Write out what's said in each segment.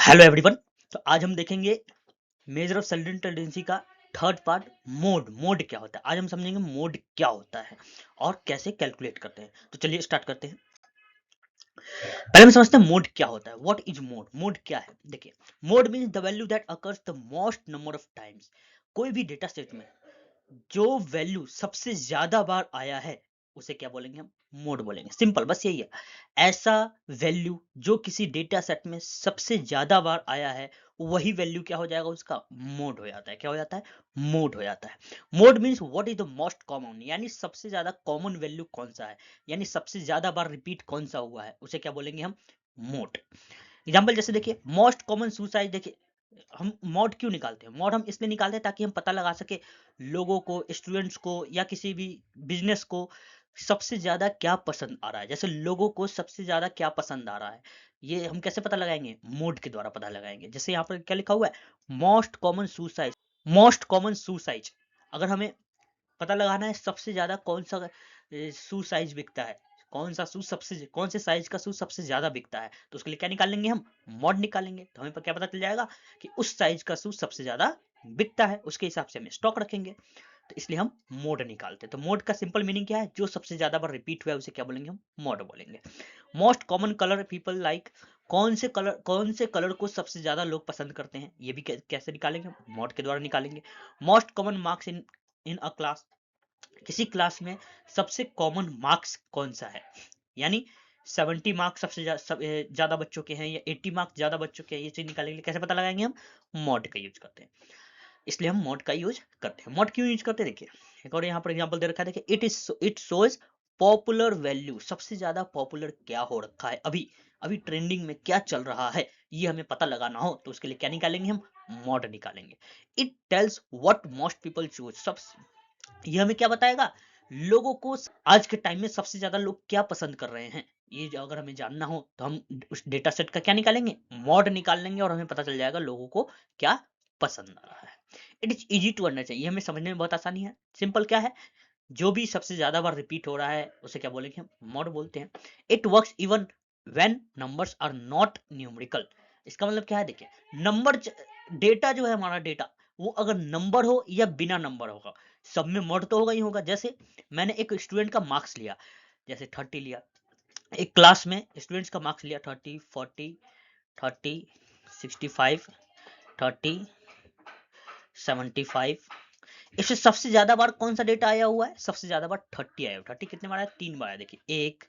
Hello everyone. तो आज हम देखेंगे मेजर ऑफ सेल्यूलर टेंडेंसी का थर्ड पार्ट। मोड क्या होता है, आज हम समझेंगे मोड क्या होता है और कैसे कैलकुलेट करते हैं। तो चलिए स्टार्ट करते हैं। पहले हम समझते हैं मोड क्या होता है। What is mode? मोड क्या है? देखिए, mode means the value that occurs the most number of times. कोई भी डेटा सेट में जो वैल्यू सबसे ज्यादा बार आया है उसे क्या बोलेंगे? हम मोड बोलेंगे। सिंपल, बस यही है। ऐसा वैल्यू जो किसी डेटा सेट में सबसे ज्यादा बार आया है वही वैल्यू क्या हो जाएगा? उसका मोड हो जाता है। क्या हो जाता है? मोड हो जाता है। Mode means what is the most common, यानी सबसे ज्यादा कॉमन वैल्यू कौन सा है, यानी सबसे ज्यादा बार रिपीट कौन सा हुआ है उसे क्या बोलेंगे? हम मोड। एग्जाम्पल जैसे देखिए, मोस्ट कॉमन सुसाइड। देखिए, हम मॉड क्यों निकालते हैं? मॉड हम इसलिए निकालते हैं ताकि हम पता लगा सके लोगों को, स्टूडेंट्स को या किसी भी बिजनेस को सबसे ज्यादा क्या पसंद आ रहा है। जैसे लोगों को सबसे ज्यादा क्या पसंद आ रहा है, ये हम कैसे पता लगाएंगे? मोड के द्वारा पता लगाएंगे। जैसे यहाँ पर क्या लिखा हुआ है? Most common suicide. Most common suicide, अगर हमें पता लगाना है सबसे ज्यादा कौन सा शू साइज बिकता है, कौन सा शू सबसे, कौन से साइज का शू सबसे ज्यादा बिकता है, तो उसके लिए क्या निकालेंगे? हम मॉड निकालेंगे। तो हमें क्या पता चल जाएगा कि उस साइज का शू सबसे ज्यादा बिकता है, उसके हिसाब से हम स्टॉक रखेंगे। तो इसलिए हम मोड निकालते हैं। तो मोड का सिंपल मीनिंग क्या है? जो सबसे ज्यादा बार रिपीट हुआ है उसे क्या बोलेंगे? हम मोड बोलेंगे। Most common colour people like, कौन से कलर को सबसे ज्यादा लोग पसंद करते हैं, ये भी कैसे निकालेंगे? मोड के द्वारा निकालेंगे। Most common marks in in a class, किसी क्लास में सबसे कॉमन मार्क्स कौन सा है, यानी 70 मार्क्स सबसे ज्यादा बच्चों के हैं या 80 मार्क्स ज्यादा बच्चों के हैं, ये चीज निकालने के लिए कैसे पता लगाएंगे? हम मॉड का यूज करते हैं। इसलिए हम मॉड का यूज करते हैं। मॉड क्यों यूज करते हैं? देखिए, एक और यहाँ पर एग्जांपल दे रखा है। देखिए, इट शोज पॉपुलर वैल्यू, सबसे ज्यादा पॉपुलर क्या हो रखा है, अभी अभी ट्रेंडिंग में क्या चल रहा है, ये हमें पता लगाना हो तो उसके लिए क्या निकालेंगे? हम मॉड निकालेंगे। It tells what most people choose, सब ये हमें क्या बताएगा? लोगों को आज के टाइम में सबसे ज्यादा लोग क्या पसंद कर रहे हैं, ये अगर हमें जानना हो तो हम उस डेटा सेट का क्या निकालेंगे? मॉड निकाल लेंगे और हमें पता चल जाएगा लोगों को क्या पसंद आ रहा है। It is easy to understand, ये हमें समझने में बहुत आसानी है। सिंपल क्या है? जो भी सबसे ज्यादा बार रिपीट हो रहा है उसे क्या बोलेंगे? हम मॉड बोलते हैं। It works even when numbers are not numerical. इसका मतलब क्या है? देखिए, नंबर, डेटा जो है हमारा डेटा, वो अगर नंबर हो या बिना नंबर होगा, सब में मॉड तो होगा ही होगा। जैसे मैंने एक स्टूडेंट का मार्क्स लिया, जैसे 30 लिया, एक क्लास में स्टूडेंट्स का मार्क्स लिया 30, 40, 30, 65, 30, 75। इससे सबसे ज्यादा बार कौन सा डेटा आया हुआ है? सबसे ज्यादा बार 30 आया हुआ। 30 कितने बार आया? 3 बार आया। देखिए, 1,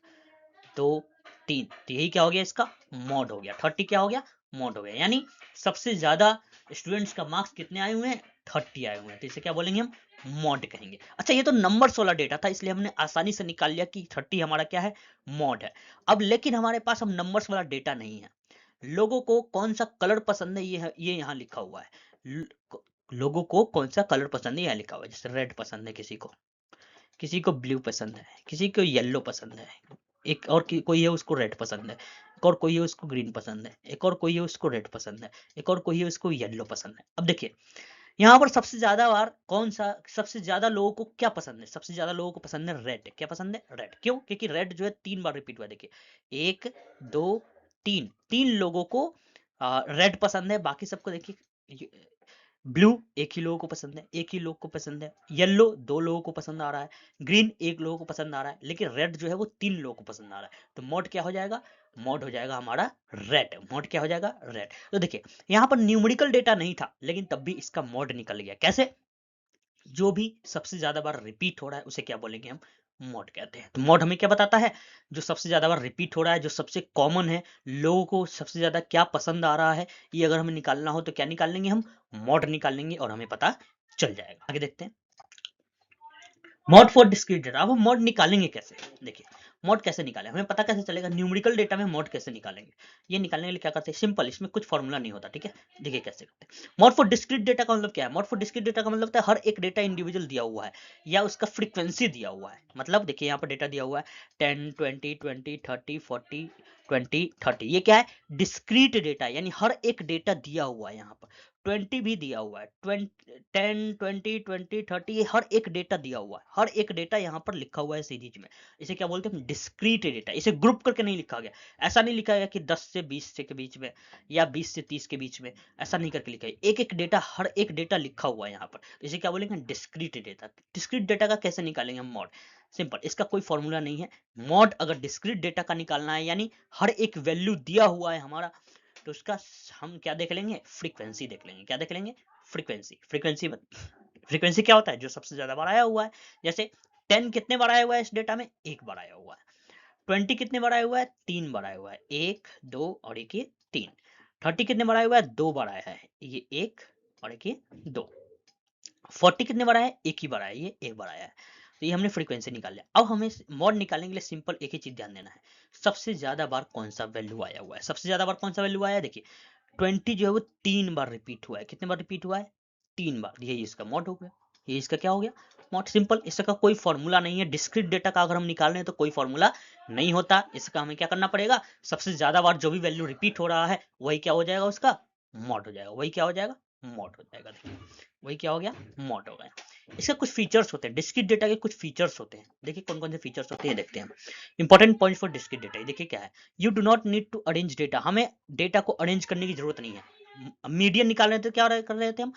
2, 3, तो यही क्या हो गया? इसका मॉड हो गया। 30 क्या हो गया? मॉड हो गया। यानी सबसे ज्यादा स्टूडेंट्स का मार्क्स कितने आए हुए हैं? 30 आए हुए हैं। तो इसे क्या बोलेंगे? हम मॉड कहेंगे। अच्छा, ये तो नंबर्स वाला डेटा था, इसलिए हमने आसानी से निकाल लिया कि 30 हमारा क्या है? मॉड है। अब लेकिन हमारे पास अब नंबर्स वाला डेटा नहीं है। लोगों को कौन सा कलर पसंद है, ये यहाँ लिखा हुआ है। लोगों को कौन सा कलर पसंद है, यहाँ लिखा हुआ है। जैसे रेड पसंद है किसी को ब्लू पसंद है, किसी को येलो पसंद है, एक और कोई है उसको रेड पसंद है, एक और कोई है उसको ग्रीन पसंद है, एक और कोई है उसको रेड पसंद है, एक और कोई है उसको येलो पसंद है। अब देखिए, यहाँ पर सबसे ज्यादा बार कौन सा, सबसे ज्यादा लोगों को क्या पसंद है? सबसे ज्यादा लोगों को पसंद है रेड। क्या पसंद है? रेड। क्यों? क्योंकि रेड जो है 3 बार रिपीट हुआ है। देखिए, 1, 2, 3, 3 लोगों को रेड पसंद है। बाकी सबको देखिए, ब्लू एक ही लोगों को पसंद है, एक ही लोग को पसंद है, येलो 2 लोगों को पसंद आ रहा है, ग्रीन 1 लोगों को पसंद आ रहा है, लेकिन रेड जो है वो 3 लोगों को पसंद आ रहा है। तो मोड क्या हो जाएगा? मोड हो जाएगा हमारा रेड। मोड क्या हो जाएगा? रेड। तो देखिए, यहाँ पर न्यूमेरिकल डेटा नहीं था, लेकिन तब भी इसका मोड निकल गया। कैसे? जो भी सबसे ज्यादा बार रिपीट हो रहा है उसे क्या बोलेंगे? हम मोड कहते हैं। तो मोड हमें क्या बताता है? जो सबसे ज्यादा बार रिपीट हो रहा है, जो सबसे कॉमन है, लोगों को सबसे ज्यादा क्या पसंद आ रहा है, ये अगर हमें निकालना हो तो क्या निकाल लेंगे? हम मोड निकाल लेंगे और हमें पता चल जाएगा। आगे देखते हैं, मॉड फॉर डिस्क्रीट डेटा। अब हम मॉड निकालेंगे कैसे? देखिए, मॉड कैसे निकालें, हमें पता कैसे चलेगा न्यूमेरिकल डेटा में मॉड कैसे निकालेंगे? ये निकालने के लिए क्या करते हैं? सिंपल, इसमें कुछ फॉर्मूला नहीं होता, ठीक है। देखिए कैसे करते हैं। मॉड फॉर डिस्क्रीट डेटा का मतलब क्या है? मॉड फॉर डिस्क्रीट डेटा का मतलब होता है हर एक डेटा इंडिविजुअल दिया हुआ है या उसका फ्रीक्वेंसी दिया हुआ है। मतलब देखिए, यहाँ पर डेटा दिया हुआ है 10, 20, 20, 30, 40, 20, 30। ये क्या है? डिस्क्रीट डेटा, यानी हर एक डेटा दिया हुआ है यहाँ पर। 20 भी दिया हुआ है, 10, 20, 20, 30, हर एक डेटा दिया हुआ है, हर एक डेटा यहाँ पर लिखा हुआ है सीरीज में। इसे क्या बोलते हैं? Discrete data. इसे ग्रुप करके नहीं लिखा गया, ऐसा नहीं लिखा गया कि 10 से 20 से के बीच में या 20 से 30 के बीच में, ऐसा नहीं करके लिखा है। एक एक डेटा, हर एक डेटा लिखा हुआ है यहाँ पर। इसे क्या बोलेंगे? Discrete data. डिस्क्रीट डेटा का कैसे निकालेंगे हम मॉड? सिंपल, इसका कोई फॉर्मूला नहीं है। मॉड अगर डिस्क्रीट डेटा का निकालना है, यानी हर एक वैल्यू दिया हुआ है हमारा, तो उसका हम क्या देख लेंगे? फ्रीक्वेंसी देख लेंगे। क्या देख लेंगे? फ्रीक्वेंसी। फ्रीक्वेंसी क्या होता है? जो सबसे ज्यादा बार आया हुआ है। जैसे 10 कितने बार आया हुआ है इस डेटा में? एक बार आया हुआ है। 20 कितने बार आया हुआ है? 3 बार आया हुआ है। 1, 2 और एक ये 3। 30 कितने बार आया हुआ है? 2 बार आया है, ये 1 और एक ये 2। 40 कितने बार आया है? एक ही बार आया, ये एक बार आया है। तो ये हमने फ्रीक्वेंसी निकाल लिया। अब हमें मॉड निकालने के लिए सिंपल एक ही चीज ध्यान देना है, सबसे ज्यादा बार कौन सा वैल्यू आया हुआ है। सबसे ज्यादा बार कौन सा वैल्यू आया है? देखिए 20 जो है वो 3 बार रिपीट हुआ है। कितने बार रिपीट हुआ है? 3 बार। ये इसका मॉड हो गया, ये इसका क्या हो गया? मॉड। सिंपल, इसका कोई फॉर्मूला नहीं है। डिस्क्रीट डेटा का अगर हम निकाल रहे हैं तो कोई फॉर्मूला नहीं होता। इसका हमें क्या करना पड़ेगा? सबसे ज्यादा बार जो भी वैल्यू रिपीट हो रहा है वही क्या हो जाएगा? उसका मॉड हो जाएगा। वही क्या हो जाएगा? मॉड हो जाएगा। देखिए वही क्या हो गया? मॉड हो गया। इसका कुछ फीचर्स होते हैं, डिस्क्रीट डेटा के कुछ फीचर्स होते हैं। देखिए कौन कौन से फीचर्स होते हैं देखते हैं। Important point for discrete data, देखिए क्या है? You do not need to arrange data. हमें डेटा को अरेंज करने की जरूरत नहीं है। मीडियन निकाल रहे थे, क्या कर रहे थे हम?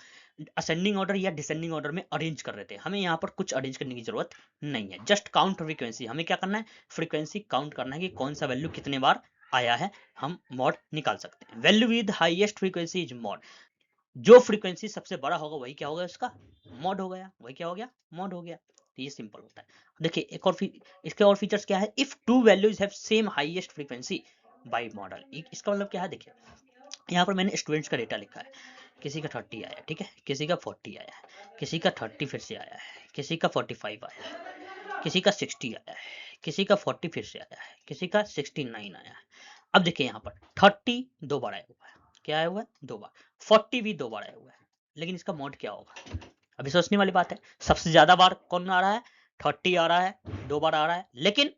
असेंडिंग ऑर्डर या डिसेंडिंग ऑर्डर में अरेंज कर रहे थे। हमें यहाँ पर कुछ अरेंज करने की जरूरत नहीं है। Just count frequency. हमें क्या करना है? फ्रीक्वेंसी काउंट करना है कि कौन सा वैल्यू कितने बार आया है, हम मॉड निकाल सकते हैं। Value with highest frequency is mod. जो फ्रीक्वेंसी सबसे बड़ा होगा वही क्या होगा? इसका मॉड हो गया। वही क्या हो गया? मॉड हो गया। तो ये सिंपल होता है। देखिए एक और इसके और फीचर्स क्या है? If two values have same highest frequency bimodal. इसका मतलब क्या है? देखिए यहाँ पर मैंने स्टूडेंट्स का डेटा लिखा है। किसी का 30 आया, ठीक है, किसी का 40 आया है, किसी का 30 फिर से आया है, किसी का 45 आया है, किसी का 60 आया है, किसी का 40 फिर से आया है, किसी का 69 आया है। अब देखिए यहाँ पर 30 2 बार आया हुआ है। क्या आया हुआ है? 2 बार। 40 भी 2 बार आया हुआ है। लेकिन इसका मॉड क्या होगा? अभी सोचने वाली बात है। सबसे ज्यादा बार कौन आ रहा है? 30 आ रहा है, 2 बार आ रहा है, लेकिन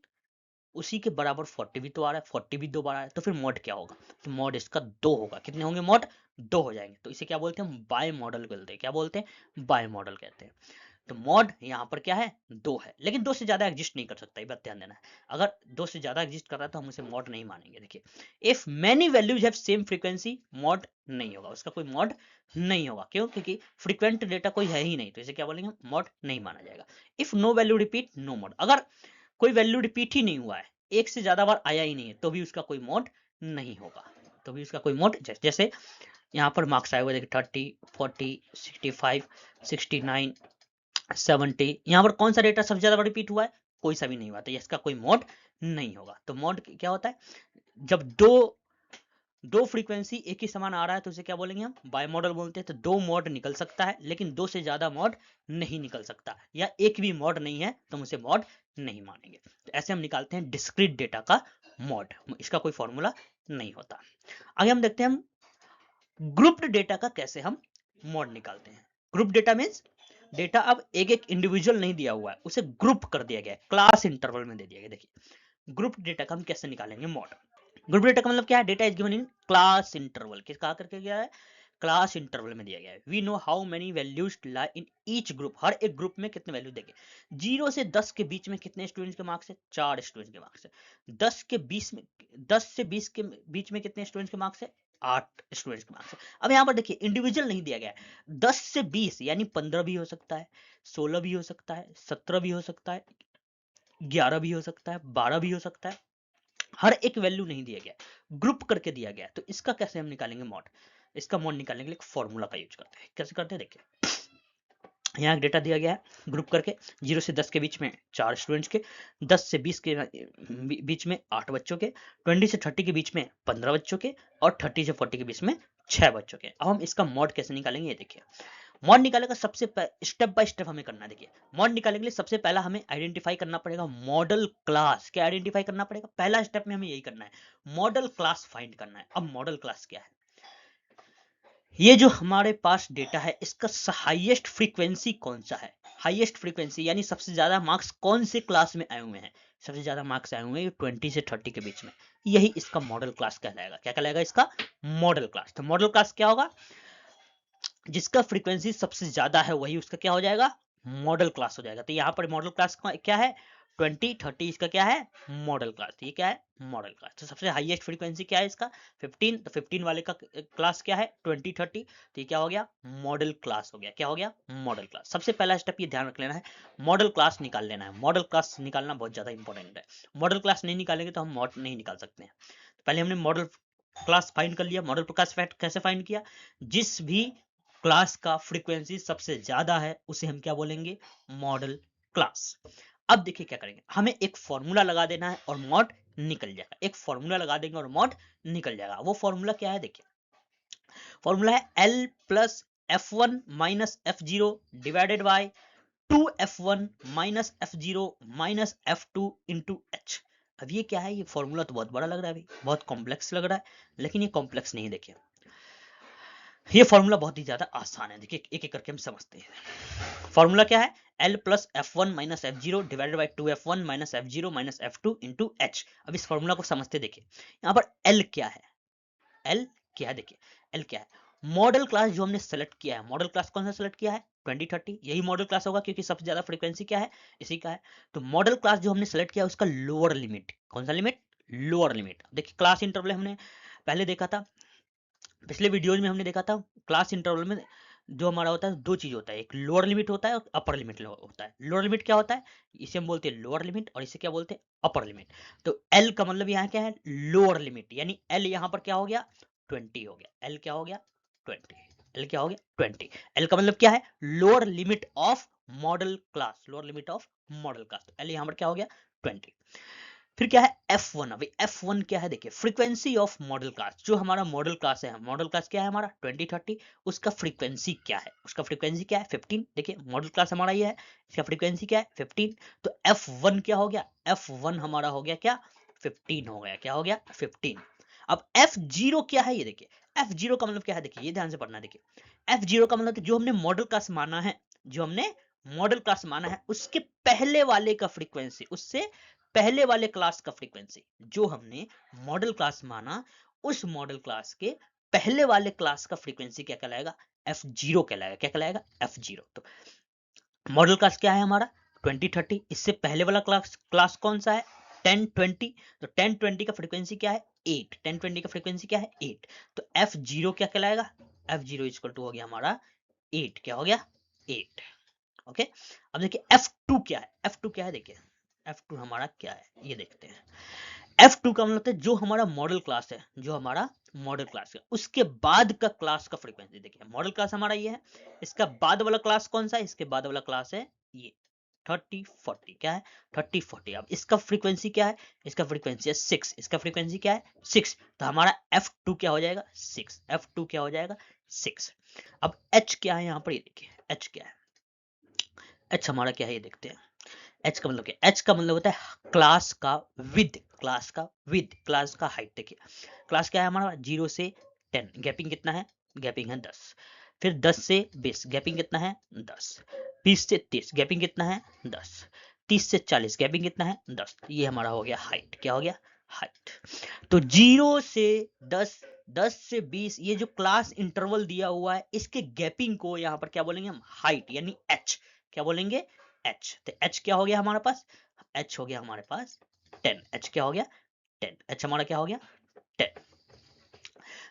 उसी के बराबर 40 भी तो आ रहा है, 40 भी 2 बार आ रहा है। तो फिर मॉड क्या होगा? तो मॉड इसका 2 होगा। कितने होंगे मॉड? 2 हो जाएंगे। तो इसे क्या बोलते हैं? हम बाय मॉडल बोलते हैं। क्या बोलते हैं? बाय मॉडल कहते हैं। तो मॉड यहाँ पर क्या है? 2 है, लेकिन 2 से ज्यादा एग्जिस्ट नहीं कर सकता, ये बात ध्यान देना है। अगर 2 से ज्यादा एग्जिस्ट कर रहा है तो हम उसे मॉड नहीं मानेंगे। देखिए if many values have same frequency, mod नहीं होगा, उसका कोई मॉड नहीं होगा। क्यों? क्योंकि फ्रीक्वेंट डेटा कोई है ही नहीं, तो इसे क्या बोलेंगे? मॉड नहीं माना जाएगा। If no value repeat, no mode. अगर कोई वैल्यू रिपीट ही नहीं हुआ है, एक से ज्यादा बार आया ही नहीं है, तो भी उसका कोई मॉड नहीं होगा। तो भी उसका कोई मॉड, जैसे यहाँ पर मार्क्स आए हुए देखिए 30, 40, 65, 69, 70। यहाँ पर कौन सा डेटा सबसे ज्यादा रिपीट हुआ है? कोई सा भी नहीं हुआ, तो इसका कोई मॉड नहीं होगा। तो मॉड क्या होता है? जब दो फ्रीक्वेंसी एक ही समान आ रहा है तो उसे क्या बोलेंगे? हम बाय मॉडल बोलते हैं। तो 2 मॉड निकल सकता है, लेकिन 2 से ज्यादा मॉड नहीं निकल सकता, या एक भी मॉड नहीं है तो हम उसे मॉड नहीं मानेंगे। तो ऐसे हम निकालते हैं डिस्क्रीट डेटा का मॉड। इसका कोई फॉर्मूला नहीं होता। आगे हम देखते हैं हम ग्रुप्ड डेटा का कैसे हम मॉड निकालते हैं। ग्रुप डेटा मीन्स डेटा अब एक एक इंडिविजुअल नहीं दिया हुआ है, उसे ग्रुप कर दिया गया है, क्लास इंटरवल में दे दिया गया। देखिए ग्रुप डेटा का हम कैसे निकालेंगे मॉड। ग्रुप डेटा का मतलब क्या है? Data is given in class interval. किस कहा करके गया है? क्लास इंटरवल में दिया गया है। We know how many values lie in each group. हर एक ग्रुप में कितने वैल्यू देंगे। 0 से 10 के बीच में कितने स्टूडेंट्स के मार्क्स है? 4 स्टूडेंट्स के मार्क्स है। 10 के 20 में, 10 से 20 के बीच में कितने स्टूडेंट्स के मार्क्स है? 8 स्टूडेंट्स के मार्क्स है। अब यहाँ पर देखिए इंडिविजुअल नहीं दिया गया है। 10 से 20 यानी 15 भी हो सकता है, 16 भी हो सकता है, 17 भी हो सकता है, 11 भी हो सकता है, 12 भी हो सकता है। हर एक वैल्यू नहीं दिया गया, ग्रुप करके दिया गया। तो इसका कैसे हम निकालेंगे मॉड? इसका मॉड निकालने के लिए एक फॉर्मूला का यूज करते हैं। कैसे करते हैं देखिए, यहाँ एक डेटा दिया गया है ग्रुप करके। 0 से 10 के बीच में 4 स्टूडेंट्स के, 10 से 20 के बीच में 8 बच्चों के, 20 से 30 के बीच में 15 बच्चों के, और 30 से 40 के बीच में 6 बच्चों के। अब हम इसका मॉड कैसे निकालेंगे ये देखिए। मॉड निकालेगा सबसे स्टेप बाय स्टेप हमें करना है। देखिए मॉड निकालने के लिए सबसे पहला हमें आइडेंटिफाई करना पड़ेगा मॉडल क्लास। क्या आइडेंटिफाई करना पड़ेगा? पहला स्टेप में हमें यही करना है, मॉडल क्लास फाइंड करना है। अब मॉडल क्लास क्या है? ये जो हमारे पास डेटा है इसका हाईएस्ट फ्रीक्वेंसी कौन सा है? हाईएस्ट फ्रीक्वेंसी यानी सबसे ज्यादा मार्क्स कौन से क्लास में आए हुए हैं? सबसे ज्यादा मार्क्स आए हुए हैं 20 से 30 के बीच में। यही इसका मॉडल क्लास कहलाएगा। क्या कहलाएगा इसका? Model class. तो मॉडल क्लास क्या होगा? जिसका फ्रीक्वेंसी सबसे ज्यादा है वही उसका क्या हो जाएगा, मॉडल क्लास हो जाएगा। तो यहाँ पर मॉडल क्लास क्या है, 20 30, इसका क्या है, मॉडल क्लास। ये क्या है, मॉडल क्लास। तो सबसे हाईएस्ट फ्रीक्वेंसी क्या है इसका, 15। तो 15 वाले का क्लास क्या है, 20 30। तो ये क्या हो गया, मॉडल क्लास हो गया। क्या हो गया, मॉडल क्लास। सबसे पहला स्टेप ये ध्यान रख लेना है, मॉडल क्लास निकाल लेना है। मॉडल क्लास निकालना बहुत ज्यादा इंपॉर्टेंट है। मॉडल क्लास नहीं निकालेंगे तो हम मॉड नहीं निकाल सकते हैं। पहले हमने मॉडल क्लास फाइंड कर लिया। मॉडल क्लास कैसे फाइंड किया, जिस भी क्लास का फ्रीक्वेंसी सबसे ज्यादा है उसे हम क्या बोलेंगे, मॉडल क्लास। अब देखिए क्या करेंगे, हमें एक फॉर्मूला लगा देना है और मॉड निकल जाएगा। एक फॉर्मूला लगा देंगे और मॉड निकल जाएगा। वो फॉर्मूला क्या है, देखिए फॉर्मूला है L plus F1 minus F0 divided by 2F1 minus F0 minus F2 into H। अब ये क्या है, ये फॉर्मूला तो बहुत बड़ा लग रहा है भाई, बहुत कॉम्प्लेक्स लग रहा है, लेकिन ये कॉम्प्लेक्स नहीं। देखिए ये फॉर्मूला बहुत ही ज्यादा आसान है। देखिए एक एक करके हम समझते हैं। फॉर्मूला क्या है, L plus F1 minus F0 divided by 2F1 minus F0 minus F2 into H। अब इस फॉर्मूला को समझते, देखिए यहाँ पर L क्या है, L क्या है, देखिए L क्या है, मॉडल क्लास जो हमने सेलेक्ट किया है। मॉडल क्लास कौन सा सेलेक्ट किया है, 20 30, यही मॉडल क्लास होगा क्योंकि सबसे ज्यादा फ्रीक्वेंसी क्या है, इसी का है। तो मॉडल क्लास जो हमने सेलेक्ट किया उसका लोअर लिमिट, कौन सा लिमिट, लोअर लिमिट। देखिए क्लास इंटरवल हमने पहले देखा था, पिछले वीडियोज में हमने देखा था, क्लास इंटरवल में जो हमारा होता है दो चीज होता है, एक लोअर लिमिट होता है और अपर लिमिट होता है। लोअर लिमिट क्या होता है, इसे हम बोलते हैं लोअर लिमिट और इसे क्या बोलते हैं, अपर लिमिट। तो एल का मतलब यहाँ क्या है, लोअर लिमिट, यानी एल यहाँ पर क्या हो गया, 20 हो गया। एल क्या हो गया, 20। एल क्या हो गया, 20। एल का मतलब क्या है, lower limit of model class, lower limit of model class. L यहाँ पर क्या हो गया, 20। फिर क्या है F1। अभी F1 क्या है, देखिए फ्रीक्वेंसी ऑफ मॉडल क्लास। जो हमारा मॉडल क्लास है, मॉडल क्लास क्या है हमारा 20 30, उसका फ्रीक्वेंसी क्या है, उसका फ्रीक्वेंसी क्या है 15। देखिए मॉडल क्लास हमारा ये है, इसका फ्रीक्वेंसी क्या है 15। तो F1 क्या हो गया, F1 हमारा हो गया क्या, 15 हो गया। क्या हो गया, 15। अब F0 क्या है, ये देखिए F0 का मतलब क्या है, देखिए ये ध्यान से पढ़ना। देखिए F0 का मतलब जो हमने मॉडल क्लास माना है, जो हमने मॉडल क्लास माना है उसके पहले वाले का फ्रीक्वेंसी, उससे पहले वाले क्लास का फ्रीक्वेंसी। जो हमने मॉडल क्लास माना उस मॉडल क्लास के पहले वाले क्लास का फ्रीक्वेंसी क्या कहलाएगा, F0 कहलाएगा। क्या कहलाएगा, F0। तो मॉडल क्लास क्या है हमारा 20 30, इससे पहले वाला क्लास कौन सा है 10 20। तो 10 20 का फ्रीक्वेंसी क्या है 8, 10 20 का फ्रीक्वेंसी क्या है 8। तो F0 क्या कहलाएगा, F0 इक्वल टू हो गया हमारा 8। क्या हो गया, 8। ओके। अब देखिए F2 क्या है, F2 क्या है, देखिए F2 हमारा क्या है ये देखते हैं। F2 का मतलब है जो हमारा मॉडल क्लास है, जो हमारा मॉडल क्लास है उसके बाद का क्लास का फ्रीक्वेंसी। देखिए मॉडल क्लास हमारा ये है, इसका बाद वाला क्लास कौन सा है, इसके बाद वाला क्लास है ये 30 40। क्या है 30 40। अब इसका फ्रीक्वेंसी क्या है, इसका फ्रीक्वेंसी है 6, इसका फ्रीक्वेंसी क्या है 6। तो हमारा F2 क्या हो जाएगा 6, F2 क्या हो जाएगा 6। अब H क्या है यहाँ पर, ये देखिए H क्या है, H हमारा क्या है ये देखते हैं। H का मतलब क्या, H का मतलब होता है क्लास का विद, क्लास का विद, क्लास का हाइट। देखिए क्लास क्या है हमारा 0 से 10, गैपिंग कितना है, गैपिंग है 10। फिर 10 से 20, गैपिंग कितना है 10। 20 से 30, गैपिंग कितना है 10। 30 से 40, गैपिंग कितना है 10। ये हमारा हो गया हाइट। क्या हो गया, हाइट। तो 0 से 10, 10 से 20, ये जो क्लास इंटरवल दिया हुआ है इसके गैपिंग को यहाँ पर क्या बोलेंगे हम, हाइट, यानी H। क्या बोलेंगे, H। तो H क्या हो गया हमारे पास, H हो गया हमारे पास 10। H क्या हो गया 10, H हमारा क्या हो गया 10।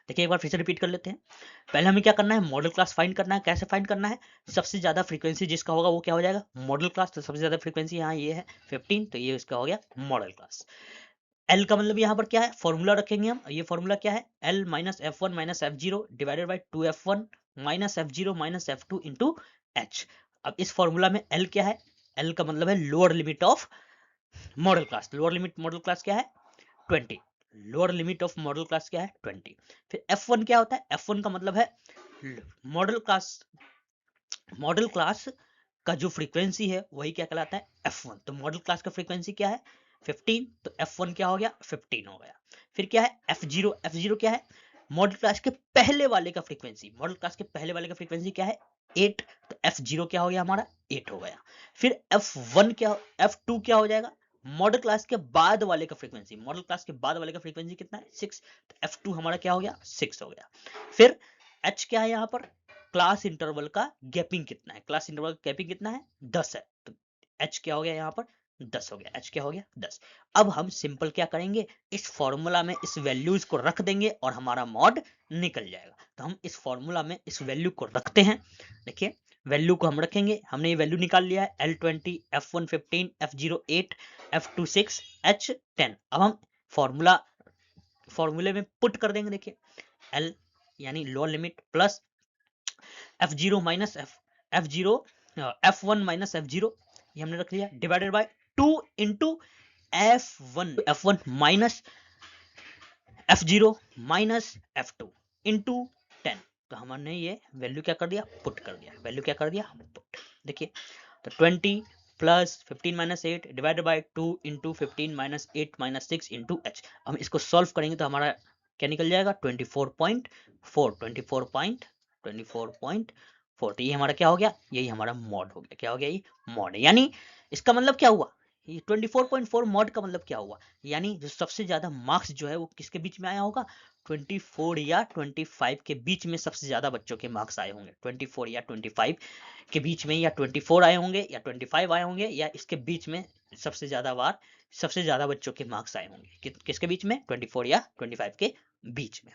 देखिए एक बार फिर से रिपीट कर लेते हैं। पहले हमें क्या करना है, मॉडल क्लास फाइंड करना है। कैसे फाइंड करना है, सबसे ज्यादा फ्रीक्वेंसी जिसका होगा वो क्या हो जाएगा, मॉडल क्लास। तो सबसे ज्यादा फ्रीक्वेंसी यहाँ ये है 15, तो ये इसका हो गया मॉडल क्लास। एल का मतलब यहाँ पर क्या है, फॉर्मूला रखेंगे हम। ये फॉर्मूला क्या है, L minus F1 minus F0 divided by 2F1 minus F0 minus F2 into H। अब इस फॉर्मूला में एल क्या है, एल का मतलब है lower limit of model class. Lower limit model class क्या है 20, lower limit of model class क्या है 20। फिर F1 क्या होता है, F1 का मतलब है मॉडल क्लास, मॉडल क्लास का जो फ्रीक्वेंसी है वही क्या कहलाता है F1। तो मॉडल क्लास का फ्रीक्वेंसी क्या है 15, तो F1 क्या हो गया 15 हो गया। फिर क्या है F0, F0 क्या है मॉडल क्लास के पहले वाले का फ्रीक्वेंसी, मॉडल क्लास के पहले वाले का फ्रीक्वेंसी क्या है 8, तो F0 क्या हो गया हमारा 8 हो गया। फिर F1 क्या, F2 क्या हो जाएगा मॉडल क्लास के बाद वाले का फ्रीक्वेंसी, मॉडल क्लास के बाद वाले का फ्रीक्वेंसी कितना है 6, तो F2 हमारा क्या हो गया 6 हो गया। फिर H क्या है यहाँ पर क्लास इंटरवल का गैपिंग कितना है, क्लास इंटरवल का गैपिंग कितना है, 10 है, तो h क्या हो गया यहाँ पर, 10 हो गया, h क्या हो गया, 10। अब हम सिंपल क्या करेंगे, इस फॉर्मूला में इस वैल्यूज को रख देंगे और हमारा मॉड निकल जाएगा। तो हम इस फॉर्मूला में इस वैल्यू को रखते हैं, देखिए वैल्यू को हम रखेंगे, हमने ये वैल्यू निकाल लिया है L20, F115, F08, F26, H10। अब हम फॉर्मूले में पुट कर देंगे, देखिए L यानी lower limit plus F0 minus F0 F1 minus F0 ये हमने रख लिया, divided by 2 into F1 minus F0 minus F2 into 10। तो हमने ये वैल्यू क्या कर दिया, पुट कर दिया, वैल्यू क्या कर दिया, पुट। देखिए तो 20 plus 15 minus 8 divided by 2 into 15 minus 8 minus 6 into h। हम इसको सॉल्व करेंगे तो हमारा क्या निकल जाएगा, 24.4। तो ये हमारा क्या हो गया, यही हमारा मॉड हो गया, क्या हो गया, ये मॉड है। यानी इसका मतलब क्या हुआ, ये 24.4 मॉड का मतलब क्या हुआ, यानी जो सबसे ज्यादा मार्क्स जो है वो किसके बीच में आया होगा, 24 या 25 के बीच में सबसे ज्यादा बच्चों के मार्क्स आए होंगे, 24 या 25 के बीच में, या 24 आए होंगे या 25 आए होंगे, या इसके बीच में सबसे ज्यादा बच्चों के मार्क्स आए होंगे, किसके बीच में, 24 या 25 के बीच में।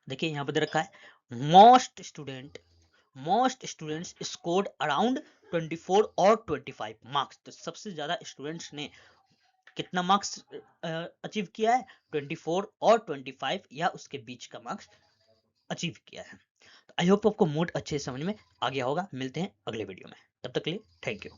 देखिए यहाँ पर दे रखा है मोस्ट स्टूडेंट्स स्कोर्ड अराउंड 24 और 25 मार्क्स। तो सबसे ज्यादा स्टूडेंट्स ने कितना मार्क्स अचीव किया है, 24 और 25 या उसके बीच का मार्क्स अचीव किया है। तो आई होप आपको मोड अच्छे से समझ में आ गया होगा। मिलते हैं अगले वीडियो में, तब तक के लिए थैंक यू।